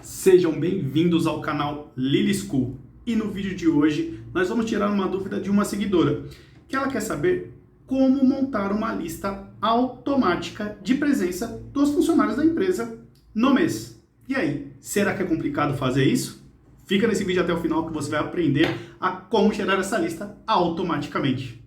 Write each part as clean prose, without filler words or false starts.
Sejam bem-vindos ao canal Lily School. E no vídeo de hoje nós vamos tirar uma dúvida de uma seguidora, que ela quer saber como montar uma lista automática de presença dos funcionários da empresa no mês. E aí, será que é complicado fazer isso? Fica nesse vídeo até o final que você vai aprender a como gerar essa lista automaticamente.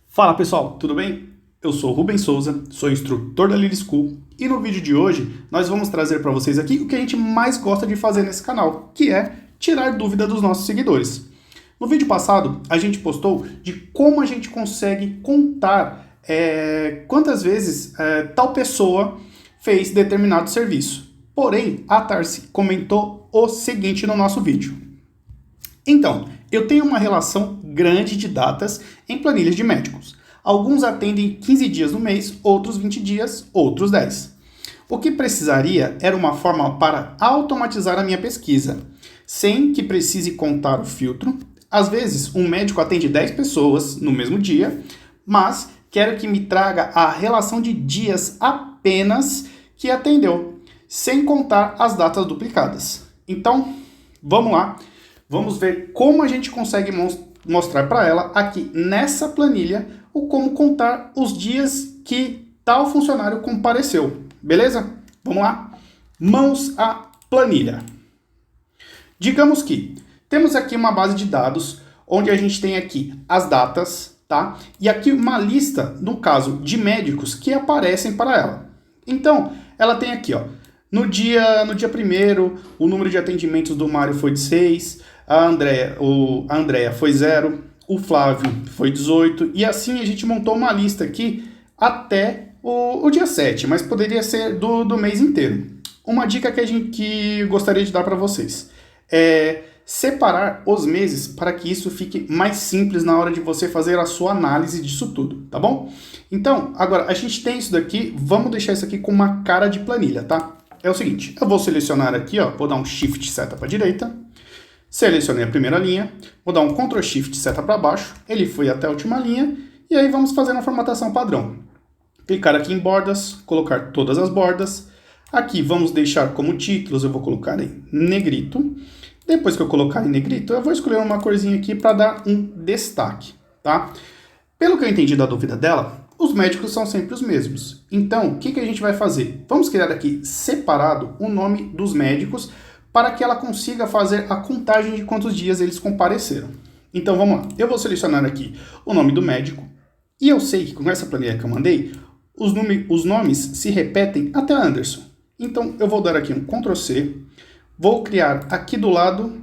Fala pessoal, tudo bem? Eu sou o Rubens Souza, sou instrutor da Lily School e no vídeo de hoje nós vamos trazer para vocês aqui o que a gente mais gosta de fazer nesse canal, que é tirar dúvida dos nossos seguidores. No vídeo passado a gente postou de como a gente consegue contar quantas vezes tal pessoa fez determinado serviço. Porém, a Tarsi comentou o seguinte no nosso vídeo. Então, eu tenho uma relação grande de datas em planilhas de médicos. Alguns atendem 15 dias no mês, outros 20 dias, outros 10. O que precisaria era uma forma para automatizar a minha pesquisa, sem que precise contar o filtro. Às vezes, um médico atende 10 pessoas no mesmo dia, mas quero que me traga a relação de dias apenas que atendeu, sem contar as datas duplicadas. Então, vamos lá. Vamos ver como a gente consegue mostrar para ela aqui nessa planilha o como contar os dias que tal funcionário compareceu. Beleza? Vamos lá? Mãos à planilha. Digamos que temos aqui uma base de dados onde a gente tem aqui as datas, tá? E aqui uma lista, no caso, de médicos que aparecem para ela. Então, ela tem aqui, ó, no dia 1º, o número de atendimentos do Mário foi de 6, a Andrea foi 0, o Flávio foi 18, e assim a gente montou uma lista aqui até o dia 7, mas poderia ser do mês inteiro. Uma dica que gostaria de dar para vocês é separar os meses para que isso fique mais simples na hora de você fazer a sua análise disso tudo, tá bom? Então, agora a gente tem isso daqui, vamos deixar isso aqui com uma cara de planilha, tá? É o seguinte, eu vou selecionar aqui, ó, vou dar um Shift seta para a direita, selecionei a primeira linha, vou dar um Ctrl Shift seta para baixo, ele foi até a última linha, e aí vamos fazer a formatação padrão. Clicar aqui em bordas, colocar todas as bordas, aqui vamos deixar como títulos, eu vou colocar em negrito, depois que eu colocar em negrito, eu vou escolher uma corzinha aqui para dar um destaque, tá? Pelo que eu entendi da dúvida dela, os médicos são sempre os mesmos. Então, o que a gente vai fazer? Vamos criar aqui separado o nome dos médicos para que ela consiga fazer a contagem de quantos dias eles compareceram. Então, vamos lá. Eu vou selecionar aqui o nome do médico e eu sei que com essa planilha que eu mandei, os nomes se repetem até Anderson. Então, eu vou dar aqui um Ctrl C, vou criar aqui do lado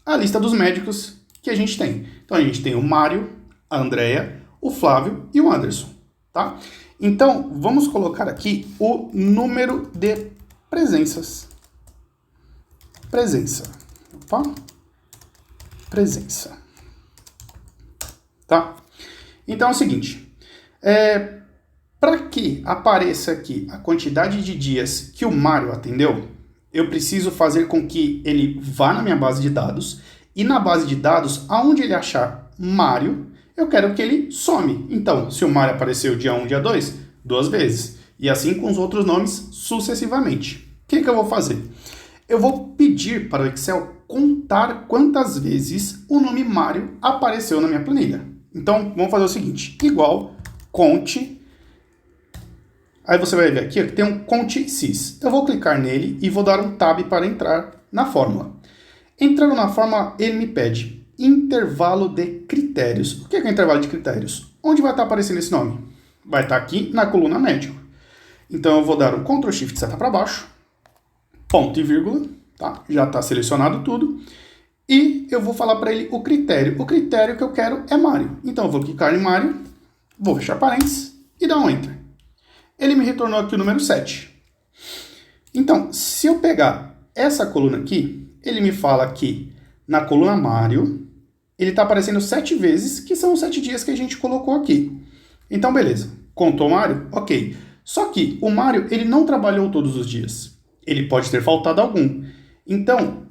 a lista dos médicos que a gente tem. Então, a gente tem o Mário, a Andrea, o Flávio e o Anderson, tá? Então, vamos colocar aqui o número de presenças. Presença. Opa. Presença. Tá? Então é o seguinte. Para que apareça aqui a quantidade de dias que o Mário atendeu, eu preciso fazer com que ele vá na minha base de dados e na base de dados, aonde ele achar Mário, eu quero que ele some. Então, se o Mário apareceu dia 1, dia 2, 2 vezes. E assim com os outros nomes sucessivamente. O que eu vou fazer? Eu vou pedir para o Excel contar quantas vezes o nome Mário apareceu na minha planilha. Então, vamos fazer o seguinte. Igual, conte. Aí você vai ver aqui que tem um conte sys. Eu vou clicar nele e vou dar um tab para entrar na fórmula. Entrando na fórmula, ele me pede intervalo de critérios. O que é intervalo de critérios? Onde vai estar aparecendo esse nome? Vai estar aqui na coluna médico. Então eu vou dar um Ctrl Shift seta para baixo, ponto e vírgula, tá? Já está selecionado tudo. E eu vou falar para ele o critério. O critério que eu quero é Mário. Então eu vou clicar em Mário, vou fechar parênteses e dar um Enter. Ele me retornou aqui o número 7. Então, se eu pegar essa coluna aqui, ele me fala que na coluna Mário, ele está aparecendo 7 vezes, que são os 7 dias que a gente colocou aqui. Então, beleza. Contou o Mário? Ok. Só que o Mário, ele não trabalhou todos os dias. Ele pode ter faltado algum. Então,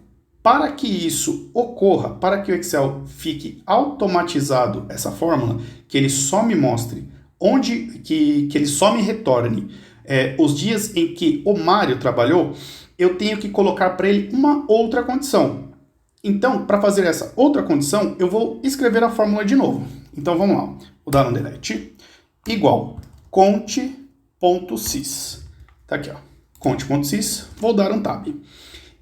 para que isso ocorra, para que o Excel fique automatizado essa fórmula, que ele só me mostre onde que ele só me retorne os dias em que o Mário trabalhou, eu tenho que colocar para ele uma outra condição. Então, para fazer essa outra condição, eu vou escrever a fórmula de novo. Então, vamos lá. Vou dar um delete. Igual conte.sys. Tá aqui, ó. Conte.sys. Vou dar um tab.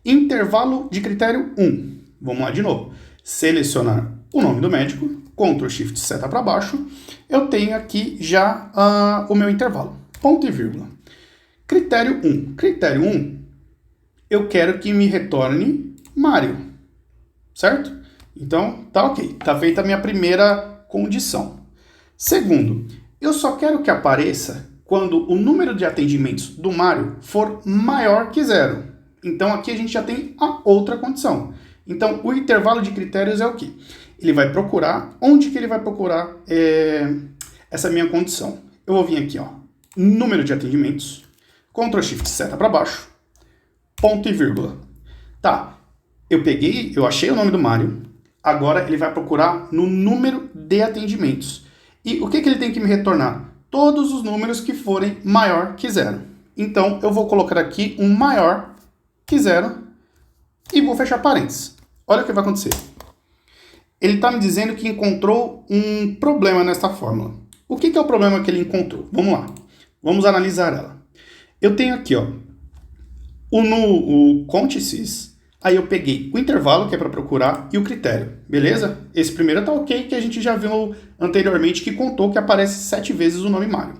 Intervalo de critério 1. Vamos lá de novo. Selecionar o nome do médico. Ctrl Shift seta para baixo. Eu tenho aqui já o meu intervalo. Ponto e vírgula. Critério 1. Critério 1, eu quero que me retorne Mário. Certo? Então, tá ok. Tá feita a minha primeira condição. Segundo, eu só quero que apareça quando o número de atendimentos do Mário for maior que 0. Então, aqui a gente já tem a outra condição. Então, o intervalo de critérios é o quê? Ele vai procurar, onde que ele vai procurar essa minha condição? Eu vou vir aqui, ó, número de atendimentos, Ctrl Shift seta para baixo, ponto e vírgula. Tá, eu achei o nome do Mário, agora ele vai procurar no número de atendimentos. E o que ele tem que me retornar? Todos os números que forem maior que 0. Então, eu vou colocar aqui um maior que 0 e vou fechar parênteses. Olha o que vai acontecer. Ele está me dizendo que encontrou um problema nesta fórmula. O que é o problema que ele encontrou? Vamos lá. Vamos analisar ela. Eu tenho aqui, ó, o conte.sys. Aí eu peguei o intervalo, que é para procurar, e o critério. Beleza? Esse primeiro está ok, que a gente já viu anteriormente, que contou que aparece 7 vezes o nome Mário.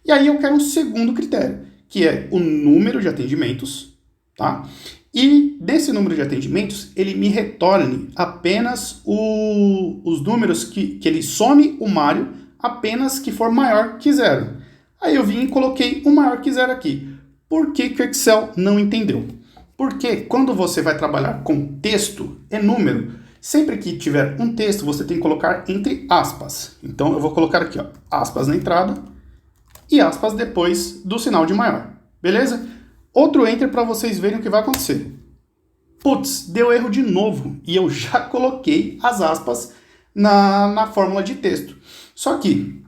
E aí eu quero um segundo critério, que é o número de atendimentos, tá? E desse número de atendimentos, ele me retorne apenas os números que ele some o Mário, apenas que for maior que 0. Aí eu vim e coloquei o maior que 0 aqui. Por que que o Excel não entendeu? Porque quando você vai trabalhar com texto e número, sempre que tiver um texto, você tem que colocar entre aspas. Então eu vou colocar aqui, ó, aspas na entrada e aspas depois do sinal de maior. Beleza? Outro enter para vocês verem o que vai acontecer. Putz, deu erro de novo e eu já coloquei as aspas na fórmula de texto. Só que,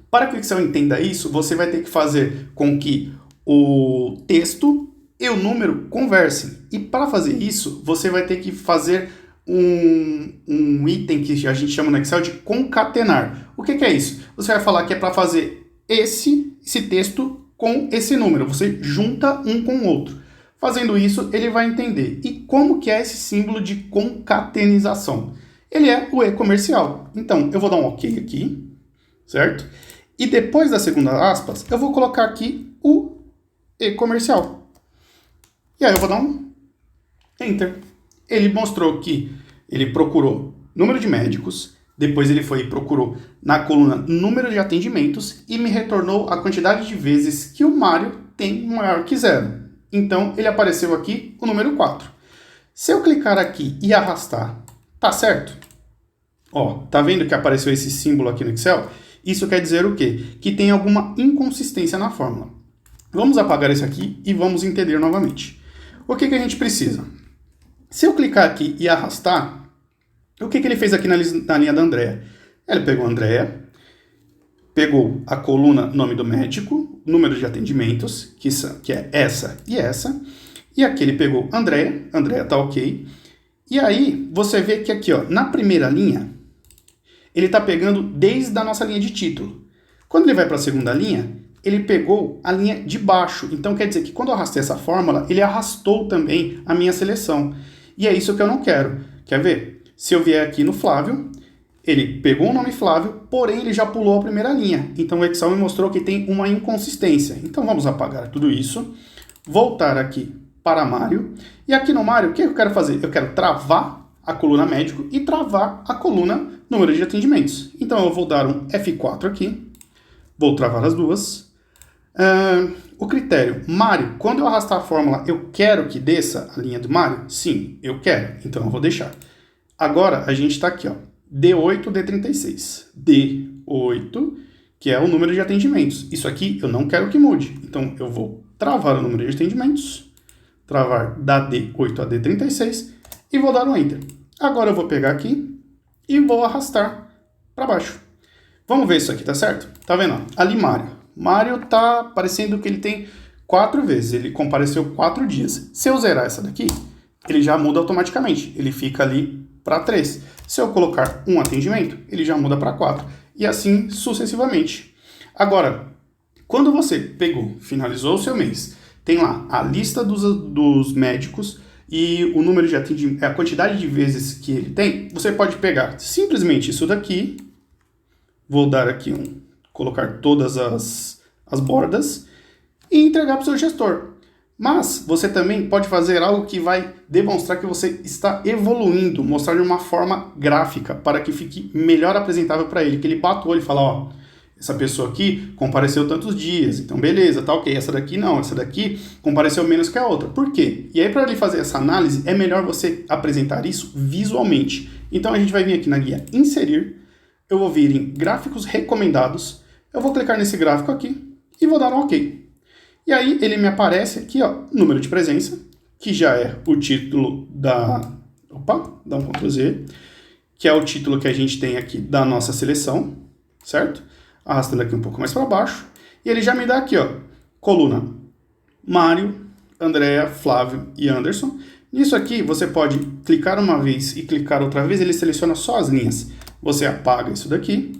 para que o Excel entenda isso, você vai ter que fazer com que o texto e o número conversem. E para fazer isso, você vai ter que fazer um item que a gente chama no Excel de concatenar. O que é isso? Você vai falar que é para fazer esse texto com esse número. Você junta um com o outro. Fazendo isso, ele vai entender. E como que é esse símbolo de concatenização? Ele é o e-comercial. Então, eu vou dar um OK aqui, certo? E depois da segunda aspas, eu vou colocar aqui o e-comercial. E aí eu vou dar um Enter. Ele mostrou que ele procurou número de médicos, depois ele foi e procurou na coluna número de atendimentos e me retornou a quantidade de vezes que o Mário tem maior que 0. Então ele apareceu aqui o número 4. Se eu clicar aqui e arrastar, tá certo? Ó, tá vendo que apareceu esse símbolo aqui no Excel? Isso quer dizer o quê? Que tem alguma inconsistência na fórmula. Vamos apagar isso aqui e vamos entender novamente. O que a gente precisa? Se eu clicar aqui e arrastar, o que ele fez aqui na linha da Andréa? Ele pegou a Andréa, pegou a coluna nome do médico, número de atendimentos, que é essa, e aqui ele pegou Andréa tá ok, e aí você vê que aqui, ó, na primeira linha, ele está pegando desde a nossa linha de título. Quando ele vai para a segunda linha, ele pegou a linha de baixo. Então quer dizer que quando eu arrastei essa fórmula, ele arrastou também a minha seleção. E é isso que eu não quero. Quer ver? Se eu vier aqui no Flávio, ele pegou o nome Flávio, porém ele já pulou a primeira linha. Então o Excel me mostrou que tem uma inconsistência. Então vamos apagar tudo isso, voltar aqui para Mário. E aqui no Mário, o que eu quero fazer? Eu quero travar a coluna médico e travar a coluna número de atendimentos. Então eu vou dar um F4 aqui, vou travar as duas. O critério Mário, quando eu arrastar a fórmula, eu quero que desça a linha do Mário? Sim, eu quero. Então eu vou deixar. Agora a gente está aqui, ó, D8, D36. D8, que é o número de atendimentos. Isso aqui eu não quero que mude. Então eu vou travar o número de atendimentos, travar da D8 a D36 e vou dar um Enter. Agora eu vou pegar aqui e vou arrastar para baixo. Vamos ver isso aqui, tá certo? Tá vendo? Ó? Ali Mário. Mário tá parecendo que ele tem 4 vezes, ele compareceu 4 dias. Se eu zerar essa daqui, ele já muda automaticamente, ele fica ali para 3. Se eu colocar um atendimento, ele já muda para 4. E assim sucessivamente. Agora, quando você pegou, finalizou o seu mês, tem lá a lista dos médicos e o número de atendimento, a quantidade de vezes que ele tem, você pode pegar simplesmente isso daqui, vou dar aqui colocar todas as bordas e entregar para o seu gestor. Mas você também pode fazer algo que vai demonstrar que você está evoluindo, mostrar de uma forma gráfica para que fique melhor apresentável para ele, que ele bata o olho e fala, ó, essa pessoa aqui compareceu tantos dias, então beleza, tá ok, essa daqui não, essa daqui compareceu menos que a outra. Por quê? E aí para ele fazer essa análise, é melhor você apresentar isso visualmente. Então a gente vai vir aqui na guia Inserir, eu vou vir em Gráficos Recomendados, eu vou clicar nesse gráfico aqui e vou dar um ok. E aí ele me aparece aqui, ó, número de presença, que já é o título da... Opa, dá um Ctrl Z, que é o título que a gente tem aqui da nossa seleção, certo? Arrastando aqui um pouco mais para baixo. E ele já me dá aqui, ó, coluna Mário, Andréa, Flávio e Anderson. Nisso aqui você pode clicar uma vez e clicar outra vez, ele seleciona só as linhas. Você apaga isso daqui.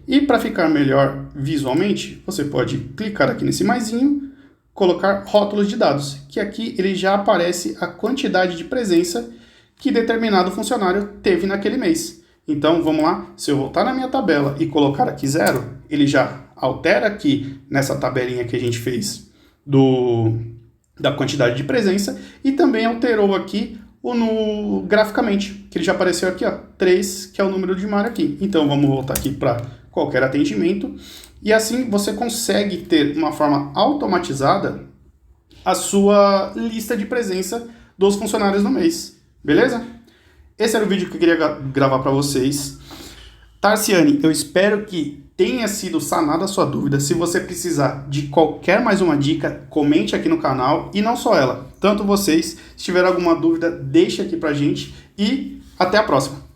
E para ficar melhor visualmente, você pode clicar aqui nesse maisinho, colocar rótulos de dados, que aqui ele já aparece a quantidade de presença que determinado funcionário teve naquele mês. Então, vamos lá, se eu voltar na minha tabela e colocar aqui 0, ele já altera aqui nessa tabelinha que a gente fez da quantidade de presença e também alterou aqui graficamente, que ele já apareceu aqui, ó, 3, que é o número de Mário aqui. Então, vamos voltar aqui para qualquer atendimento. E assim você consegue ter uma forma automatizada a sua lista de presença dos funcionários no mês. Beleza? Esse era o vídeo que eu queria gravar para vocês. Tarciane, eu espero que tenha sido sanada a sua dúvida. Se você precisar de qualquer mais uma dica, comente aqui no canal. E não só ela, tanto vocês. Se tiver alguma dúvida, deixe aqui pra gente. E até a próxima.